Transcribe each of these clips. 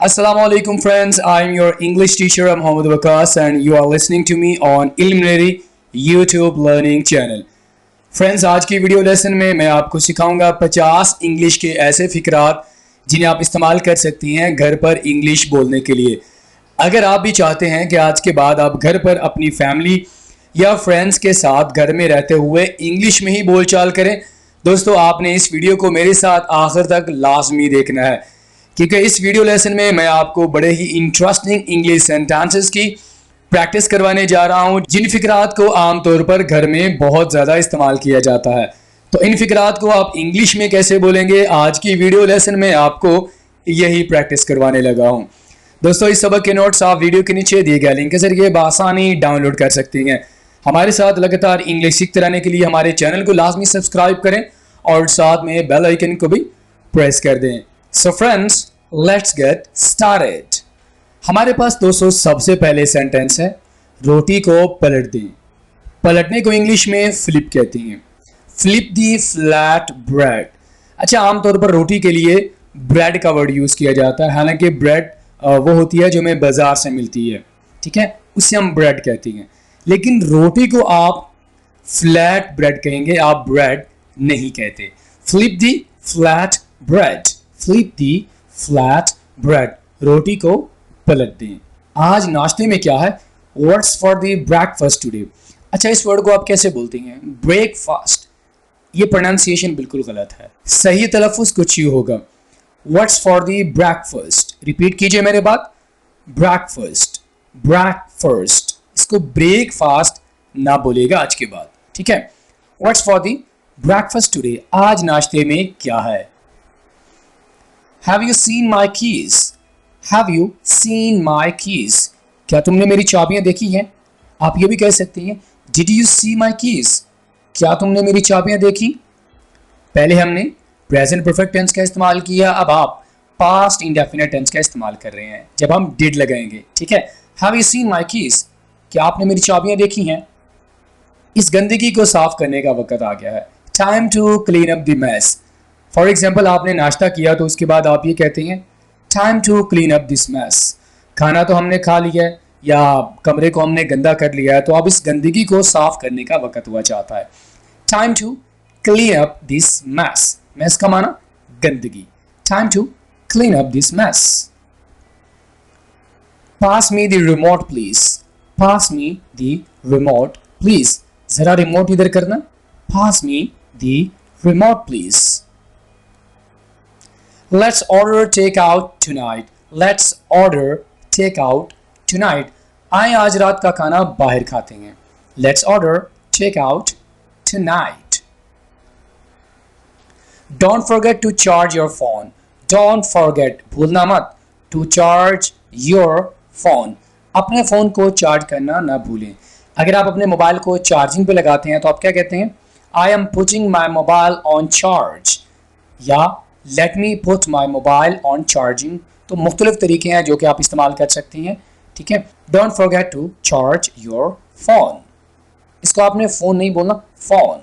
Assalamu alaikum friends, I'm your English teacher Mohammad Waqas and you are listening to me on Illuminary YouTube learning channel. Friends, आज की video lesson में मैं आपको सिखाऊंगा 50 English के ऐसे फिक्रात जिन्हें आप इस्तेमाल कर सकती हैं घर पर इंग्लिश बोलने के लिए। अगर आप भी चाहते हैं कि आज के बाद आप घर पर अपनी फैमिली या फ्रेंड्स के साथ घर में रहते हुए इंग्लिश में ही बोलचाल करें, दोस्तों आपने इस वीडियो को मेरे साथ आखिर तक लाजमी देखना है, क्योंकि इस वीडियो लेसन में मैं आपको बड़े ही इंटरेस्टिंग इंग्लिश सेंटेंसेस की प्रैक्टिस करवाने जा रहा हूं, जिन फिक्रात को आमतौर पर घर में बहुत ज़्यादा इस्तेमाल किया जाता है। तो इन फिक्रात को आप इंग्लिश में कैसे बोलेंगे, आज की वीडियो लेसन में आपको यही प्रैक्टिस करवाने लगा हूं। दोस्तों, इस सबक के नोट्स आप वीडियो के नीचे दिए गए लिंक के जरिए बआसानी डाउनलोड कर सकती हैं। हमारे साथ लगातार इंग्लिश सीखते रहने के लिए हमारे चैनल को लाजमी सब्सक्राइब करें और साथ में बेल आइकन को भी प्रेस कर दें। So friends, let's get started. हमारे पास दोस्तों सबसे पहले सेंटेंस है, रोटी को पलट दें। पलटने को इंग्लिश में फ्लिप कहते हैं। फ्लिप दी फ्लैट ब्रेड। अच्छा, आमतौर पर रोटी के लिए ब्रेड का वर्ड यूज़ किया जाता है, हालांकि ब्रेड वो होती है जो हमें बाजार से मिलती है, ठीक है, उससे हम ब्रेड कहते हैं। लेकिन रोटी को आप फ्लैट ब्रेड कहेंगे, आप ब्रेड नहीं कहते। फ्लिप दी फ्लैट ब्रेड। फ्लिप दी फ्लैट ब्रेड, रोटी को पलट दें। आज नाश्ते में क्या है? What's for the breakfast today. अच्छा, इस वर्ड को आप कैसे बोलते हैं? ब्रेकफास्ट। ये प्रोनाउंसिएशन बिल्कुल गलत है, सही तलफ़ुज़ कुछ यूँ होगा, what's for the breakfast. Repeat कीजिए मेरे बात, ब्रेकफास्ट, ब्रेकफास्ट। इसको ब्रेकफास्ट ना बोलेगा आज के बाद, ठीक है। What's for the breakfast today, आज नाश्ते में क्या है? Have you seen my keys? Have you seen my keys? क्या तुमने मेरी चाबियां देखी हैं? आप ये भी कह सकते हैं, Did you see my keys? क्या तुमने मेरी चाबियां देखी? पहले हमने प्रेजेंट परफेक्ट टेंस का इस्तेमाल किया, अब आप पास्ट इंडेफिनिट टेंस का इस्तेमाल कर रहे हैं जब हम did लगाएंगे, ठीक है। Have you seen my keys? क्या आपने मेरी चाबियां देखी हैं? इस गंदगी को साफ करने का वक्त आ गया है। Time to clean up the mess. For example, आपने नाश्ता किया तो उसके बाद आप ये कहते हैं, time to clean up this mess. खाना तो हमने खा लिया है या कमरे को हमने गंदा कर लिया है, तो अब इस गंदगी को साफ करने का वक्त हुआ चाहता है। Time to clean up this mess. Mess का माना गंदगी। Time to clean up this mess. Pass me the remote please. Pass me the remote please. जरा रिमोट इधर करना। Pass me the remote please. Let's order takeout tonight. Let's order takeout tonight. आए आज रात का खाना बाहर खाते हैं। Let's order takeout tonight. Don't forget to charge your phone. Don't forget, भूलना मत, to charge your phone. अपने फ़ोन को चार्ज करना ना भूलें। अगर आप अपने मोबाइल को चार्जिंग पे लगाते हैं तो आप क्या कहते हैं? I am putting my mobile on charge. या let me put my mobile on charging. तो मुख्तलिफ तरीके हैं जो कि आप इस्तेमाल कर सकती हैं, ठीक है। Don't forget to charge your phone. इसको आपने फ़ोन नहीं बोलना, phone.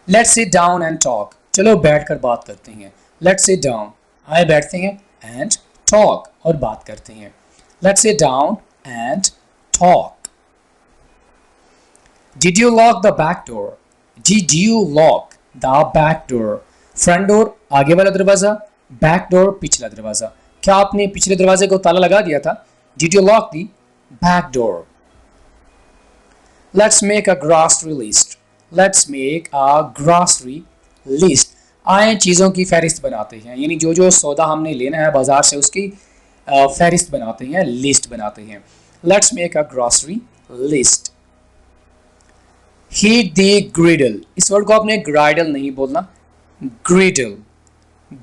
Let's sit down and talk. चलो बैठ कर बात करते हैं। लेट्स सिट डाउन, आए बैठते हैं, एंड टॉक, और बात करते हैं। Let's sit down and talk. Did you lock the back door? Did you lock the back door? Front door आगे वाला दरवाजा, बैक डोर पिछला दरवाजा। क्या आपने पिछले दरवाजे को ताला लगा दिया था? Did you lock the back door? Let's make a grocery list. Let's make a grocery list. आए चीज़ों की फहरिस्त बनाते हैं, यानी जो जो सौदा हमने लेना है बाजार से उसकी फहरिस्त बनाते हैं, लिस्ट बनाते हैं। Let's make a grocery list. Heat the griddle. इस वर्ड को आपने ग्राइडल नहीं बोलना, ग्रिडल।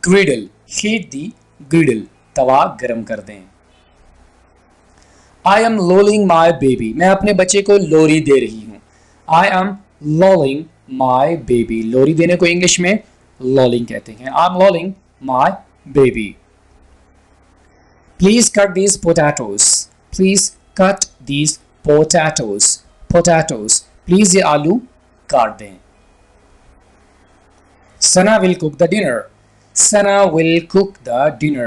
ग्रिडल, हीट दी ग्रिडल, तवा गरम कर दें। I am lulling my baby. मैं अपने बच्चे को लोरी दे रही हूँ। आई एम लोलिंग माई बेबी। लोरी देने को इंग्लिश में लॉलिंग कहते हैं। I am lulling my baby. Please cut these potatoes. Please cut these potatoes. Potatoes, please ये आलू काट दें। Sana will cook the dinner. Sana will cook the dinner.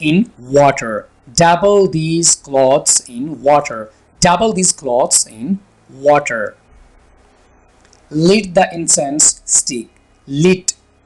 in water. Dabble these clothes in water. Dabble these clothes in water. Lit the incense stick. Lit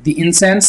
The incense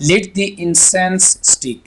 Lit the incense stick.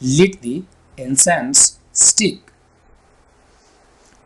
Lit the incense stick.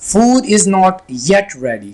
Food is not yet ready.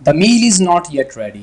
The meal is not yet ready.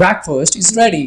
Breakfast is ready.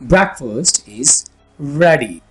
Breakfast is ready.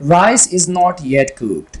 Rice is not yet cooked.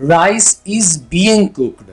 Rice is being cooked.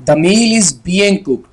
The meal is being cooked.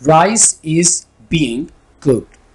Rice is being cooked.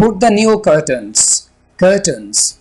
Put the new curtains. Curtains.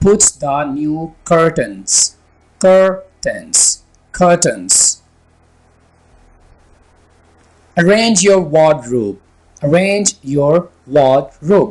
Put the new curtains. Curtains. Curtains. Arrange your wardrobe. Arrange your wardrobe.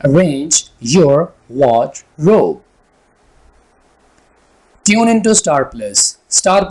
Arrange your wardrobe. Tune into Star Plus. Star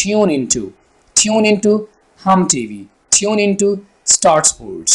Tune into. Tune into Hum TV. Tune into Star Sports.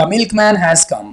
The milkman has come.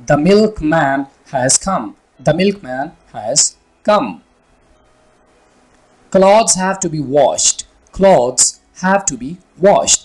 The milkman has come. The milkman has come. Clothes have to be washed. Clothes have to be washed.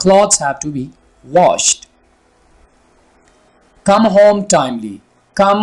Clothes have to be washed. Come home timely. Come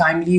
timely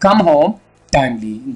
Come home timely.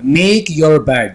Make your bed.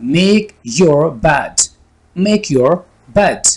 Make your bed. Make your bed.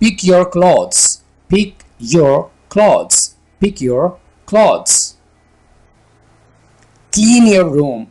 Pick your clothes. Pick your clothes. Pick your clothes. Clean your room.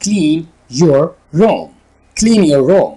Clean your room. Clean your room.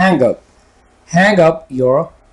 Hang up. Hang up your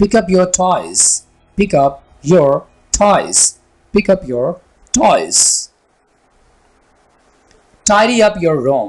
Pick up your toys. Pick up your toys. Pick up your toys. Tidy up your room.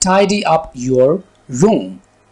Tidy up your room.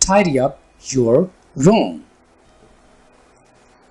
Tidy up your room.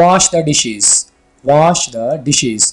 Wash the dishes. Wash the dishes.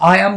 I am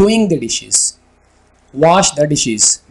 Doing the dishes. Wash the dishes.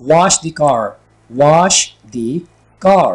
Wash the car. Wash the car.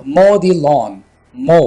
Mow the lawn. Mow.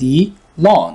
The lawn.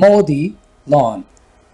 Mow the lawn.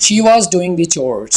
She was doing the chores.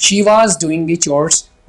She was doing the chores.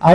I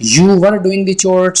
You were doing the chores.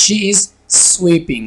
She is sweeping.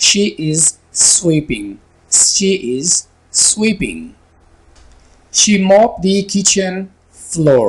She is sweeping. She is sweeping. She mopped the kitchen floor.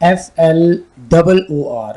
FLOOR.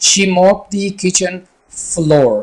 She mopped the kitchen floor.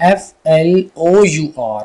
FLOUR.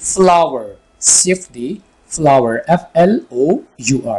flour. sift the flour. FLOUR.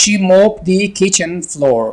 She mopped the kitchen floor.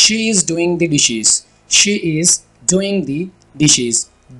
She is doing the dishes. She is doing the dishes.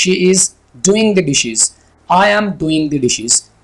She is doing the dishes. I am doing the dishes.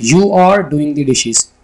You are doing the dishes.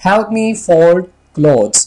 Help me fold clothes.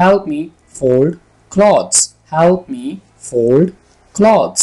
Help me fold clothes. Help me fold clothes.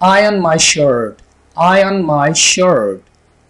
Iron my shirt. Iron my shirt.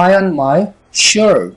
iron my shirt.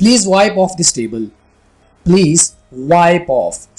Please wipe off this table. Please wipe off.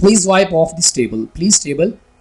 Please wipe off this table. Please table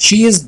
She is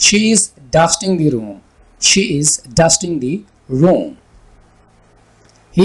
She is dusting the room. She is dusting the room. He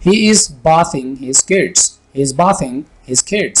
He is bathing his kids. He is bathing his kids.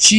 She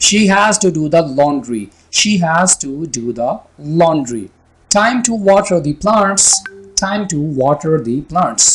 She has to do the laundry. She has to do the laundry. Time to water the plants. Time to water the plants.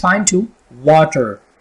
Time to water.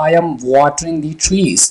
I am watering the trees.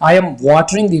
I am watering the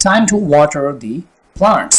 Time to water the plants.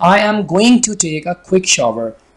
I am going to take a quick shower.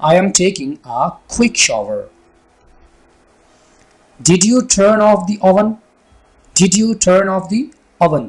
I am taking a quick shower. Did you turn off the oven? Did you turn off the oven?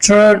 Turn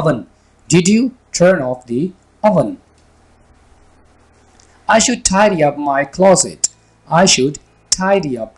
oven. Did you turn off the oven? I should tidy up my closet. I should tidy up.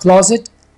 Closet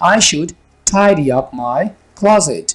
I should tidy up my closet.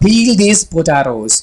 Peel these potatoes.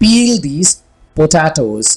Peel these potatoes.